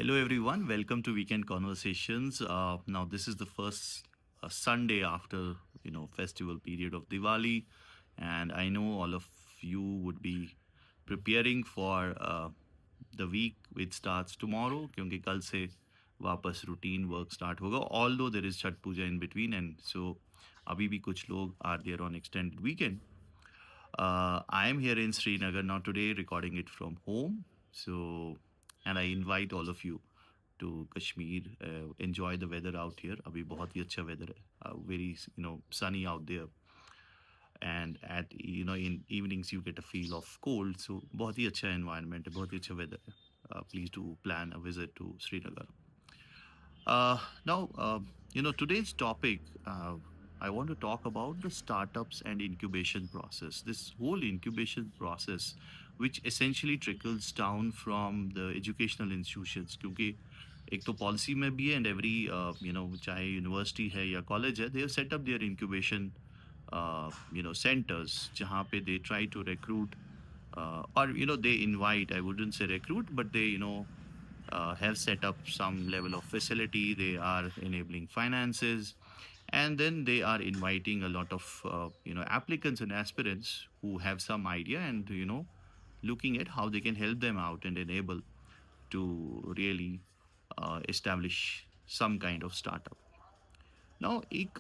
Hello, everyone. Welcome to Weekend Conversations. Now, this is the first Sunday after festival period of Diwali, and I know all of you would be preparing for the week which starts tomorrow. क्योंकि कल से वापस routine work start होगा. Although there is Chhat Puja in between, and so अभी भी कुछ लोग are there on extended weekend. I am here in Srinagar now today, recording it from home. So, and I invite all of you to Kashmir. Enjoy the weather out here. अभी बहुत ही अच्छा weather है. Very sunny out there. And at in evenings you get a feel of cold. So बहुत ही अच्छा environment है, बहुत ही अच्छा weather है. Please do plan a visit to Srinagar. Now, today's topic, I want to talk about the startups and incubation process. This whole incubation process, which essentially trickles down from the educational institutions, क्योंकि एक तो policy में भी है and every चाहे university है या college है, they have set up their incubation centers जहाँ पे they try to recruit or they invite, I wouldn't say recruit, but they have set up some level of facility. They are enabling finances, and then they are inviting a lot of applicants and aspirants who have some idea, and looking at how they can help them out and enable to really establish some kind of startup. Now एक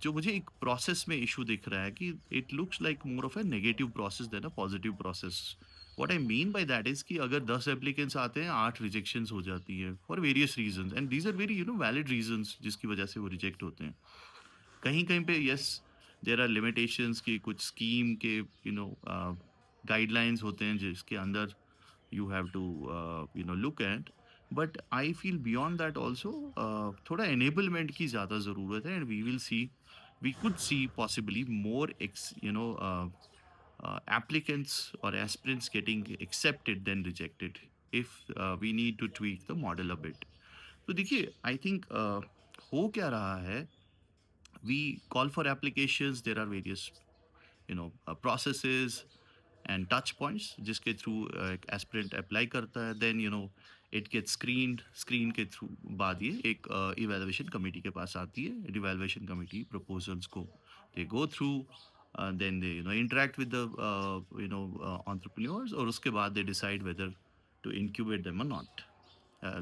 जो मुझे एक process में issue दिख रहा है कि it looks like more of a negative process than a positive process. What I mean by that is कि अगर 10 एप्लीकेंट्स आते हैं 8 रिजेक्शंस हो जाती है for various reasons, and these are very valid reasons जिसकी वजह से वो रिजेक्ट होते हैं. कहीं कहीं पे यस देर आर लिमिटेशंस की कुछ स्कीम के गाइडलाइंस होते हैं जिसके अंदर you have to look at. But I feel beyond that also थोड़ा एनेबलमेंट की ज़्यादा ज़रूरत है, and we could see possibly more applicants or aspirants getting accepted than rejected if we need to tweak the model a bit. तो देखिए I think हो क्या रहा है, we call for applications. There are various processes and touch points जिसके through aspirant apply करता है. Then it get screen के थ्रू बाद ये एक इवेलुएशन कमेटी के पास आती है. इवेलुएशन कमेटी प्रपोजल्स को they go through, then they interact with the entrepreneurs, और उसके बाद they decide whether to incubate them or not.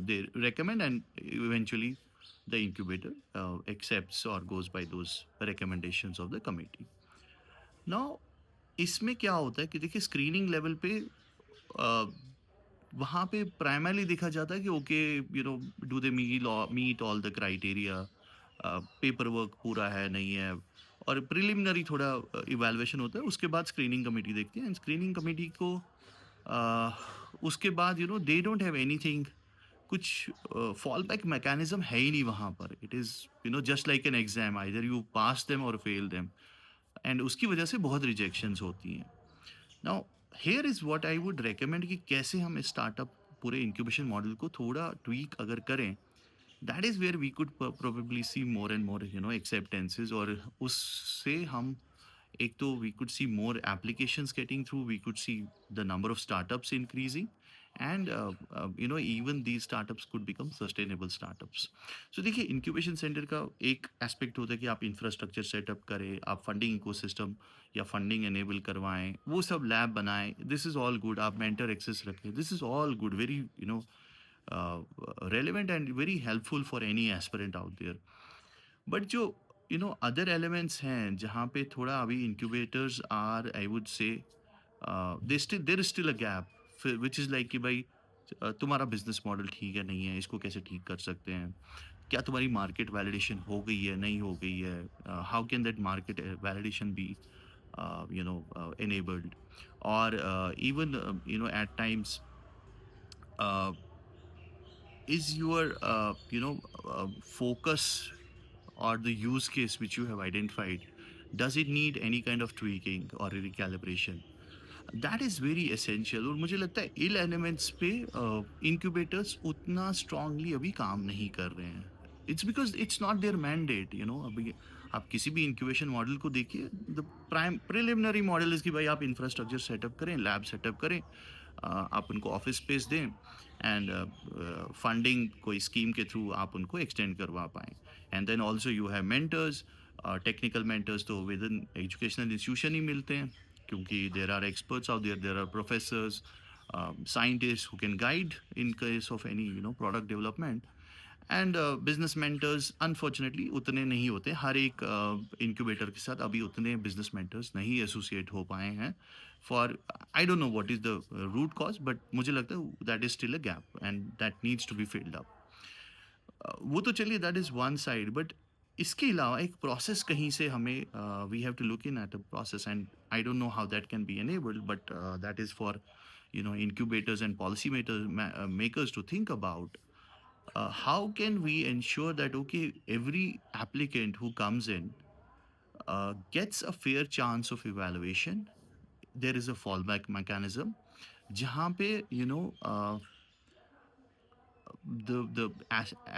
They recommend, and eventually the incubator accepts or goes by those recommendations of the committee. Now, इसमें क्या होता है कि देखिए screening level पे वहाँ पे प्राइमरली देखा जाता है कि okay do they meet all the criteria, paper work पूरा है नहीं है, और प्रिलिमिनरी थोड़ा इवैल्यूएशन होता है. उसके बाद स्क्रीनिंग कमेटी देखती है, एंड स्क्रीनिंग कमेटी को उसके बाद दे डोंट हैव एनीथिंग, कुछ फॉल बैक मैकेनिज्म है ही नहीं वहाँ पर. It is just like an exam, either you pass them और फेल देम, एंड उसकी वजह से बहुत रिजेक्शंस होती हैं. Now here is what I would recommend कि कैसे हम स्टार्टअप पूरे इंक्यूबेशन मॉडल को थोड़ा ट्वीक अगर करें, that is where we could probably see more and more acceptances, और उससे हम एक तो we could see more applications getting through, we could see the number of startups increasing, and even these startups could become sustainable startups. So देखिए incubation centre का एक aspect होता है कि आप इंफ्रास्ट्रक्चर सेटअप करें, आप फंडिंग इकोसिस्टम या फंडिंग एनेबल करवाएं, वो सब लैब बनाएं, दिस इज़ ऑल गुड. आप मेंटर एक्सेस रखें, this is all good, very relevant and very helpful for any aspirant out there. But जो अदर एलिमेंट्स हैं जहाँ पे थोड़ा अभी incubators are, I would say there is still a gap which is like कि भाई तुम्हारा बिजनेस मॉडल ठीक है नहीं है, इसको कैसे ठीक कर सकते हैं, क्या तुम्हारी मार्केट वैलिडेशन हो गई है नहीं हो गई है, how can that market validation be enabled, or even at times is your focus or the use case which you have identified, does it need any kind of tweaking or recalibration? That is very essential. और मुझे लगता है इन elements पे incubators उतना strongly अभी काम नहीं कर रहे हैं. It's because it's not their mandate. अभी आप किसी भी इंक्यूबेशन मॉडल को देखिए, the prime preliminary model is कि भाई आप इंफ्रास्ट्रक्चर सेटअप करें, लैब सेटअप करें, आप उनको ऑफिस स्पेस दें, एंड फंडिंग कोई स्कीम के थ्रू आप उनको एक्सटेंड करवा पाएँ. And then also you have mentors. Technical mentors तो विद इन एजुकेशनल इंस्टीट्यूशन ही मिलते हैं, क्योंकि there are experts out there, there are professors, scientists who can guide in case of any product development. And business mentors unfortunately उतने नहीं होते हर एक incubator के साथ. अभी उतने बिजनेस मेंटर्स नहीं एसोसिएट हो पाए हैं for, I don't know what is the root cause, but मुझे लगता है that is still a gap and that needs to be filled up. वो तो चलिए, that is one side, but इसके अलावा एक प्रोसेस कहीं से हमें, we have to look in at a process, and I don't know how that can be enabled, but that is for incubators and policy makers to think about. How can we ensure that okay, every applicant who comes in gets a fair chance of evaluation? There is a fallback mechanism जहाँ पे the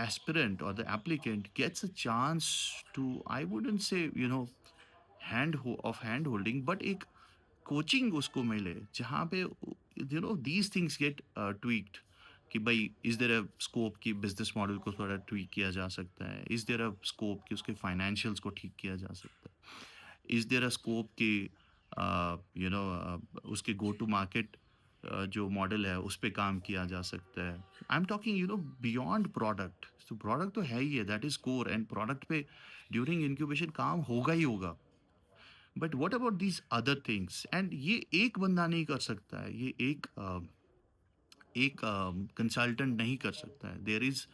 aspirant or the applicant gets a chance to, I wouldn't say hand holding, but एक coaching उसको मिले जहाँ पे these things get ट्वीक्ड. कि भाई, is there a scope कि बिजनेस मॉडल को थोड़ा ट्वीक किया जा सकता है, इज देयर अ स्कोप कि उसके फाइनेंशियल्स को ठीक किया जा सकता है, इज देयर अ स्कोप कि उसके गो टू मार्केट जो मॉडल है उस पे काम किया जा सकता है. I am talking beyond product. तो प्रोडक्ट तो है ही है, that is core, and product पे ड्यूरिंग इंक्यूबेशन काम होगा ही होगा. But what about these other things? And ये एक बंदा नहीं कर सकता है, ये एक कंसल्टेंट नहीं कर सकता है. There is,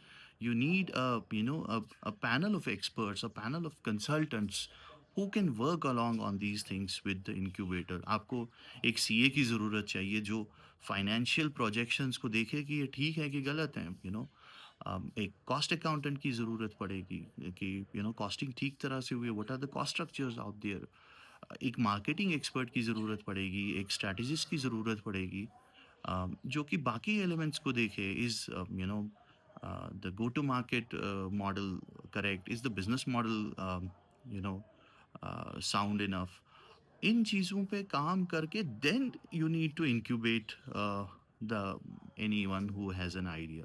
you need a panel of experts, a panel of consultants who can work along on these things with the incubator. आपको एक सीए की ज़रूरत चाहिए जो फाइनेंशियल प्रोजेक्शंस को देखे कि ये ठीक है कि गलत है. एक कॉस्ट अकाउंटेंट की ज़रूरत पड़ेगी कि कॉस्टिंग ठीक तरह से हुई है, what are the cost structures out there. एक मार्केटिंग एक्सपर्ट की ज़रूरत पड़ेगी, एक स्ट्रैटेजिस्ट की ज़रूरत पड़ेगी, जो कि बाकी एलिमेंट्स को देखे. Is the go to market model correct? Is the business model you know sound enough? इन चीज़ों पे काम करके then you need to incubate the anyone who has an idea.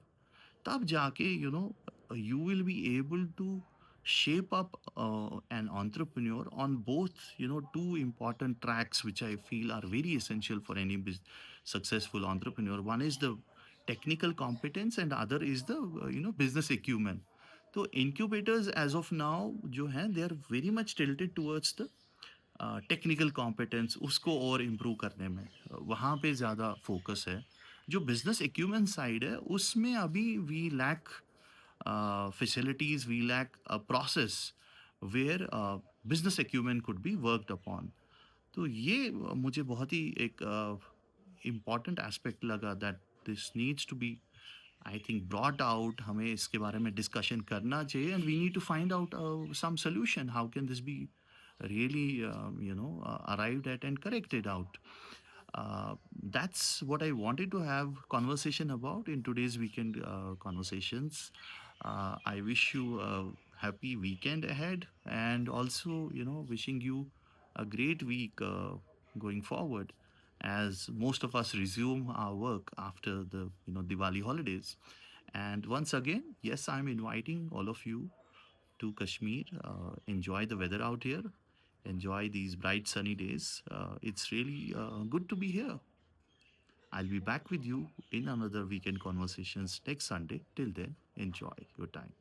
तब जाके you will be able to shape up an entrepreneur on both two important tracks which I feel are very essential for any successful entrepreneur. One is the technical competence and other is the business acumen. तो incubators as of now जो हैं, they are very much tilted towards the technical competence, उसको और improve करने में वहाँ पे ज़्यादा फोकस है. जो बिजनेस एक्यूमेंट साइड है उसमें अभी we lack facilities, we lack a process where business acumen could be worked upon. तो ये मुझे बहुत ही एक इम्पॉर्टेंट एस्पेक्ट लगा, that this needs to be, I think, brought out. हमें इसके बारे में डिस्कशन करना चाहिए and we need to find out some solution. How can this be really arrived at and corrected out? That's what I wanted to have conversation about in today's weekend conversations. I wish you a happy weekend ahead, and also wishing you a great week going forward, as most of us resume our work after the Diwali holidays. And once again, yes, I'm inviting all of you to Kashmir. Enjoy the weather out here. Enjoy these bright sunny days. It's really good to be here. I'll be back with you in another weekend conversations next Sunday. Till then, enjoy your time.